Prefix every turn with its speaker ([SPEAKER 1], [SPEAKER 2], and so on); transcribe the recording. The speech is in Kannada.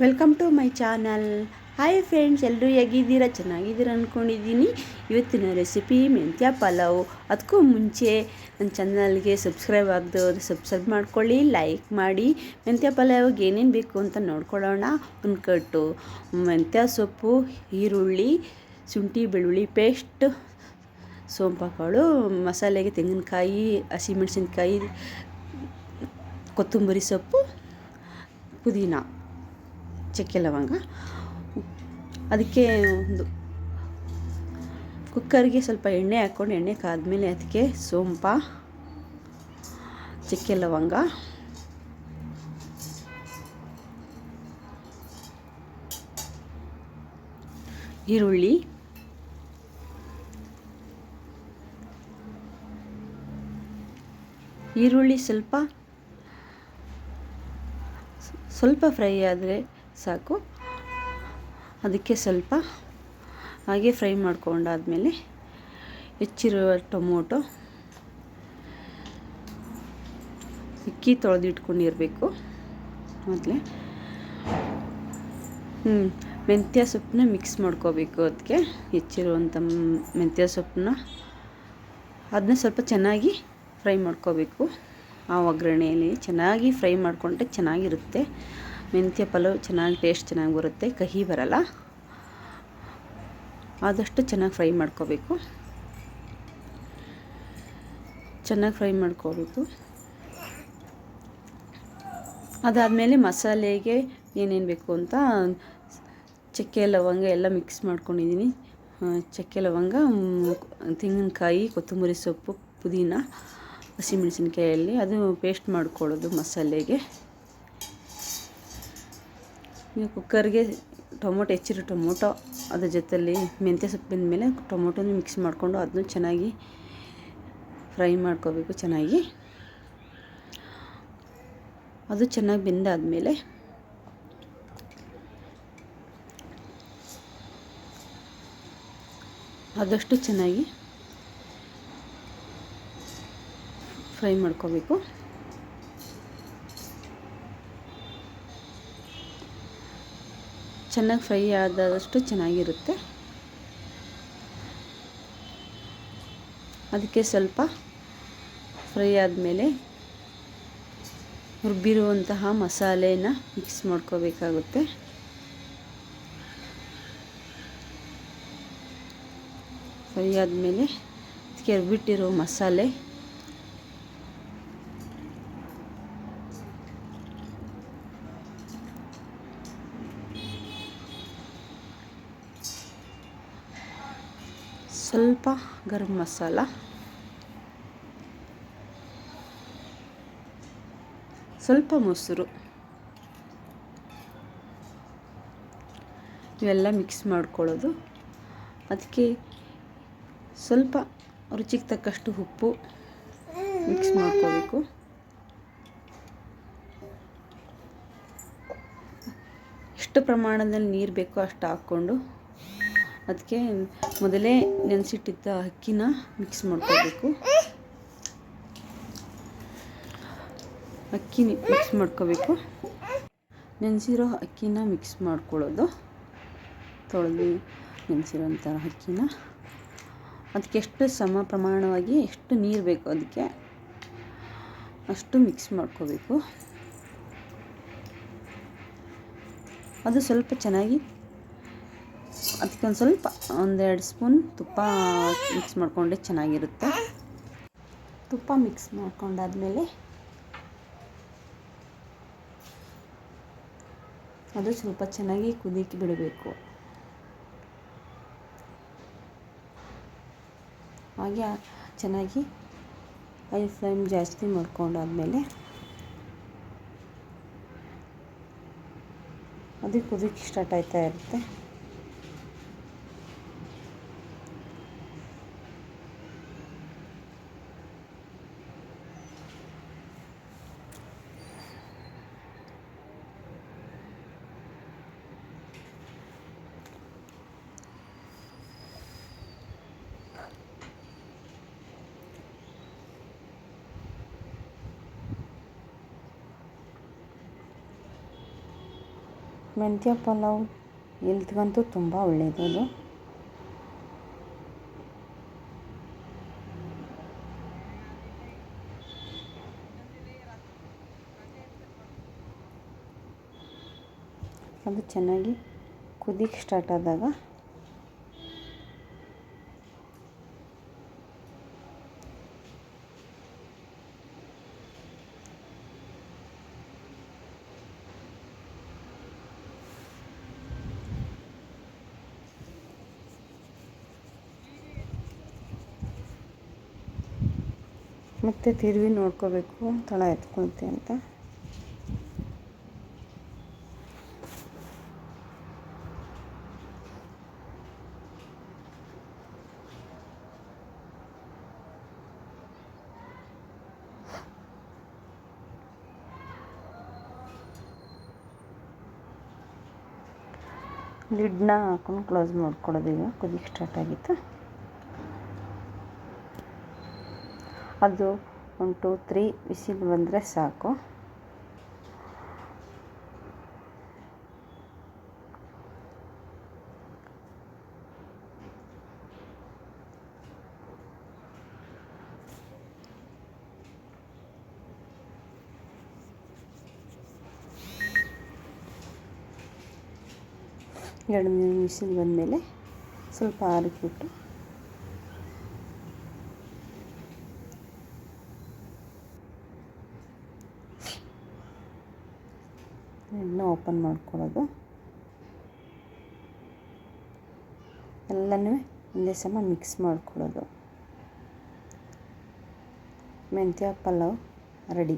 [SPEAKER 1] Welcome to my channel. Hi friends, ಎಲ್ಲರೂ ಹೇಗಿದ್ದೀರಾ? ಚೆನ್ನಾಗಿದ್ದೀರಾ ಅಂದ್ಕೊಂಡಿದ್ದೀನಿ. ಇವತ್ತಿನ ರೆಸಿಪಿ ಮೆಂತ್ಯ ಪಲಾವ್. ಅದಕ್ಕೂ ಮುಂಚೆ ನನ್ನ ಚಾನಲ್ಗೆ ಸಬ್ಸ್ಕ್ರೈಬ್ ಆಗದೆ ಸಬ್ಸ್ಕ್ರೈಬ್ ಮಾಡ್ಕೊಳ್ಳಿ, ಲೈಕ್ ಮಾಡಿ. ಮೆಂತ್ಯ ಪಲಾವ್ಗೆ ಏನೇನು ಬೇಕು ಅಂತ ನೋಡ್ಕೊಳ್ಳೋಣ. ಒಂದು ಕಟ್ಟು ಮೆಂತ್ಯ ಸೊಪ್ಪು, ಈರುಳ್ಳಿ, ಶುಂಠಿ ಬೆಳ್ಳುಳ್ಳಿ ಪೇಸ್ಟ್, ಸೋಂಪು, ಮಸಾಲೆಗೆ ತೆಂಗಿನಕಾಯಿ, ಹಸಿಮೆಣಸಿನ್ಕಾಯಿ, ಕೊತ್ತಂಬರಿ ಸೊಪ್ಪು, ಪುದೀನ, ಚಕ್ಕೆ ಲವಂಗ. ಅದಕ್ಕೆ ಒಂದು ಕುಕ್ಕರ್ಗೆ ಸ್ವಲ್ಪ ಎಣ್ಣೆ ಹಾಕ್ಕೊಂಡು ಎಣ್ಣೆ ಕಾದ್ಮೇಲೆ ಅದಕ್ಕೆ ಸೋಂಪ, ಚಕ್ಕೆ ಲವಂಗ, ಈರುಳ್ಳಿ, ಸ್ವಲ್ಪ ಫ್ರೈ ಆದರೆ ಸಾಕು. ಅದಕ್ಕೆ ಸ್ವಲ್ಪ ಹಾಗೆ ಫ್ರೈ ಮಾಡ್ಕೊಂಡಾದ್ಮೇಲೆ ಹೆಚ್ಚಿರುವ ಟೊಮೊಟೊ, ಅಕ್ಕಿ ತೊಳೆದಿಟ್ಕೊಂಡಿರಬೇಕು ಮೊದಲೇ. ಮೆಂತ್ಯ ಸೊಪ್ಪನ್ನ ಮಿಕ್ಸ್ ಮಾಡ್ಕೋಬೇಕು. ಅದಕ್ಕೆ ಹೆಚ್ಚಿರುವಂಥ ಮೆಂತ್ಯ ಸೊಪ್ಪನ್ನ ಅದನ್ನ ಸ್ವಲ್ಪ ಚೆನ್ನಾಗಿ ಫ್ರೈ ಮಾಡ್ಕೋಬೇಕು. ಆ ಒಗ್ಗರಣೆಯಲ್ಲಿ ಚೆನ್ನಾಗಿ ಫ್ರೈ ಮಾಡಿಕೊಂಡ್ರೆ ಚೆನ್ನಾಗಿರುತ್ತೆ. ಮೆಂತ್ಯ ಪಲಾವ್ ಟೇಸ್ಟ್ ಚೆನ್ನಾಗಿ ಬರುತ್ತೆ, ಕಹಿ ಬರಲ್ಲ. ಆದಷ್ಟು ಚೆನ್ನಾಗಿ ಫ್ರೈ ಮಾಡ್ಕೋಬೇಕು. ಅದಾದಮೇಲೆ ಮಸಾಲೆಗೆ ಏನೇನು ಬೇಕು ಅಂತ ಚಕ್ಕೆ ಲವಂಗ ಎಲ್ಲ ಮಿಕ್ಸ್ ಮಾಡ್ಕೊಂಡಿದ್ದೀನಿ. ಚಕ್ಕೆ ಲವಂಗ, ತೆಂಗಿನಕಾಯಿ, ಕೊತ್ತಂಬರಿ ಸೊಪ್ಪು, ಪುದೀನ, ಹಸಿಮೆಣಸಿನ್ಕಾಯಲ್ಲಿ ಅದು ಪೇಸ್ಟ್ ಮಾಡ್ಕೊಳ್ಳೋದು ಮಸಾಲೆಗೆ. ಈಗ ಕುಕ್ಕರ್ಗೆ ಹೆಚ್ಚಿರೋ ಟೊಮೊಟೊ ಅದ್ರ ಜೊತೆಯಲ್ಲಿ ಮೆಂತ್ಯ ಸೊಪ್ಪಿನ ಮೇಲೆ ಟೊಮೊಟೊನ ಮಿಕ್ಸ್ ಮಾಡಿಕೊಂಡು ಅದನ್ನು ಚೆನ್ನಾಗಿ ಫ್ರೈ ಮಾಡ್ಕೋಬೇಕು. ಅದು ಚೆನ್ನಾಗಿ ಬೆಂದಾದಮೇಲೆ ಆದಷ್ಟು ಚೆನ್ನಾಗಿ ಫ್ರೈ ಮಾಡ್ಕೋಬೇಕು. ಚೆನ್ನಾಗಿ ಫ್ರೈ ಆದಷ್ಟು ಚೆನ್ನಾಗಿರುತ್ತೆ. ಅದಕ್ಕೆ ಸ್ವಲ್ಪ ಫ್ರೈ ಆದಮೇಲೆ ರುಬ್ಬಿರುವಂತಹ ಮಸಾಲೆನ ಮಿಕ್ಸ್ ಮಾಡ್ಕೋಬೇಕಾಗುತ್ತೆ. ಫ್ರೈ ಆದಮೇಲೆ ಅದಕ್ಕೆ ರುಬ್ಬಿಟ್ಟಿರೋ ಮಸಾಲೆ, ಸ್ವಲ್ಪ ಗರಂ ಮಸಾಲ, ಸ್ವಲ್ಪ ಮೊಸರು, ಇವೆಲ್ಲ ಮಿಕ್ಸ್ ಮಾಡ್ಕೊಳ್ಳೋದು. ಅದಕ್ಕೆ ಸ್ವಲ್ಪ ರುಚಿಗೆ ತಕ್ಕಷ್ಟು ಉಪ್ಪು ಮಿಕ್ಸ್ ಮಾಡ್ಕೋಬೇಕು. ಎಷ್ಟು ಪ್ರಮಾಣದಲ್ಲಿ ನೀರು ಬೇಕೋ ಅಷ್ಟು ಹಾಕ್ಕೊಂಡು ಅದಕ್ಕೆ ಮೊದಲೇ ನೆನೆಸಿಟ್ಟಿದ್ದ ಅಕ್ಕಿನ ಮಿಕ್ಸ್ ಮಾಡ್ಕೋಬೇಕು. ನೆನೆಸಿರೋ ಅಕ್ಕಿನ ಮಿಕ್ಸ್ ಮಾಡ್ಕೊಳ್ಳೋದು. ತೊಳೆದು ನೆನೆಸಿರೋಂಥ ಅಕ್ಕಿನ ಅದಕ್ಕೆ ಎಷ್ಟು ಸಮ ಪ್ರಮಾಣವಾಗಿ ಎಷ್ಟು ನೀರು ಬೇಕು ಅದಕ್ಕೆ ಅಷ್ಟು ಮಿಕ್ಸ್ ಮಾಡ್ಕೋಬೇಕು. ಅದು ಸ್ವಲ್ಪ ಚೆನ್ನಾಗಿ ಅದಕ್ಕೆ ಒಂದೆರಡು ಸ್ಪೂನ್ ತುಪ್ಪ ಮಿಕ್ಸ್ ಮಾಡಿಕೊಂಡ್ರೆ ಚೆನ್ನಾಗಿರುತ್ತೆ. ತುಪ್ಪ ಮಿಕ್ಸ್ ಮಾಡ್ಕೊಂಡಾದ್ಮೇಲೆ ಅದು ಸ್ವಲ್ಪ ಚೆನ್ನಾಗಿ ಕುದಿಯಕ್ಕೆ ಬಿಡಬೇಕು. ಹಾಗೆ ಚೆನ್ನಾಗಿ ಹೈ ಫ್ಲೇಮ್ ಜಾಸ್ತಿ ಮಾಡ್ಕೊಂಡಾದ್ಮೇಲೆ ಅದು ಕುದಿಯಕ್ಕೆ ಸ್ಟಾರ್ಟ್ ಆಯ್ತಾ ಇರುತ್ತೆ. ಮೆಂತ್ಯ ಪಲಾವ್ ಹೆಲ್ತ್ಗಂತೂ ತುಂಬ ಒಳ್ಳೆಯದು ಅದು. ಅದು ಚೆನ್ನಾಗಿ ಕುದಿಕ್ಕೆ ಸ್ಟಾರ್ಟ್ ಆದಾಗ ಮತ್ತೆ ತಿರುವಿ ನೋಡ್ಕೋಬೇಕು ತಳ ಎತ್ಕೊಳುತ್ತೆ ಅಂತ. ಲಿಡ್ನ ಹಾಕೊಂಡು ಕ್ಲೋಸ್ ಮಾಡ್ಕೊಳ್ಳೋದು. ಈಗ ಕುದಿಕ್ಕೆ ಸ್ಟಾರ್ಟ್ ಆಗಿತ್ತು. ಅದು 1 2 3 ವಿಸಿಲ್ ಬಂದರೆ ಸಾಕು. ಎರಡು ವಿಸಿಲ್ ಬಂದಮೇಲೆ ಸ್ವಲ್ಪ ಆರಿಬಿಟ್ಟು ಎಣ್ಣೆ ಓಪನ್ ಮಾಡ್ಕೊಳ್ಳೋದು. ಎಲ್ಲನೂ ಒಂದೇ ಸಮ ಮಿಕ್ಸ್ ಮಾಡ್ಕೊಳ್ಳೋದು. ಮೆಂತ್ಯ ಪಲಾವ್ ರೆಡಿ.